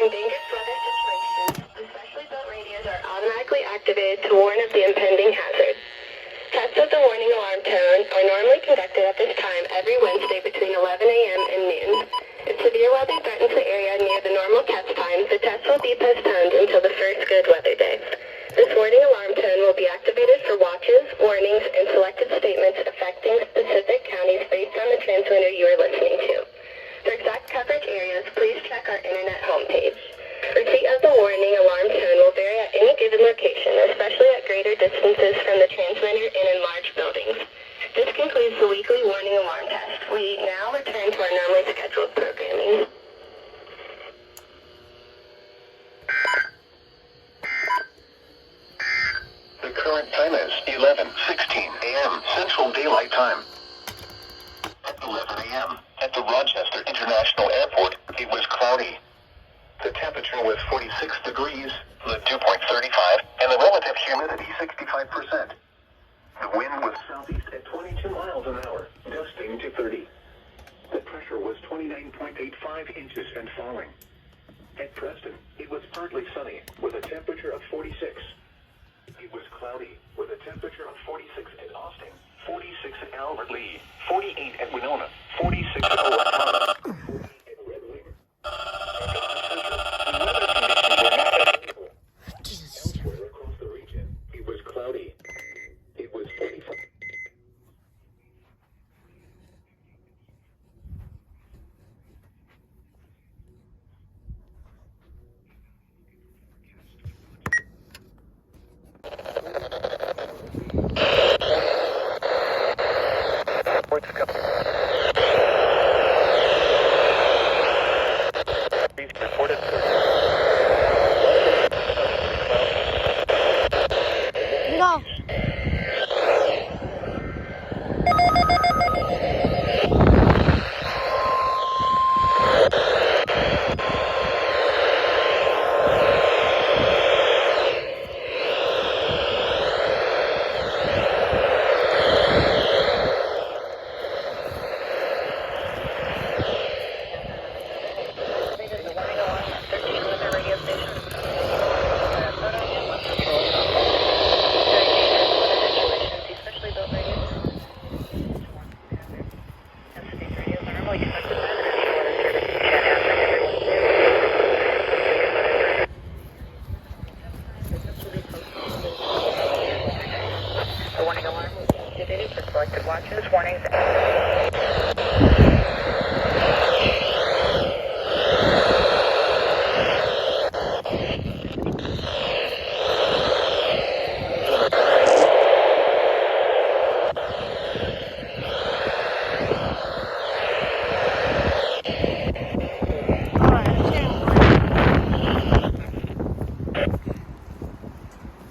dangerous weather situations, the specially built radios are automatically activated to warn of the impending hazard. Tests of the warning alarm tone are normally conducted at this time every Wednesday between 11 a.m. and noon. If severe weather threatens the area near the normal test time, the test will be postponed until the first good weather day. This warning alarm tone will be activated for watches, warnings, and selected statements affecting specific counties based on the transmitter you are listening to. For exact coverage areas, please check our internet homepage. Receipt of the warning alarm tone will vary at any given location, especially at greater distances from the transmitter and in large buildings. This concludes the weekly warning alarm test. We now return to our normally scheduled programming. The current time is 11:16 a.m. Central Daylight Time. At 11 a.m. at the Rochester International Airport, it was cloudy. The temperature was 46 degrees, the dew point 35, and the relative humidity 65%. The wind was southeast at 22 miles an hour, gusting to 30. The pressure was 29.85 inches and falling. At Preston, it was partly sunny, with a temperature of 46. It was cloudy, with a temperature of 46 at Austin, 46 at Albert Lee, 48 at Winona, 46 at Owatonna, 48 at Red Wing. The weather conditions were not favorable. Elsewhere across the region, it was cloudy. It was 45. No. The warning alarm will be activated for selected watches, warnings,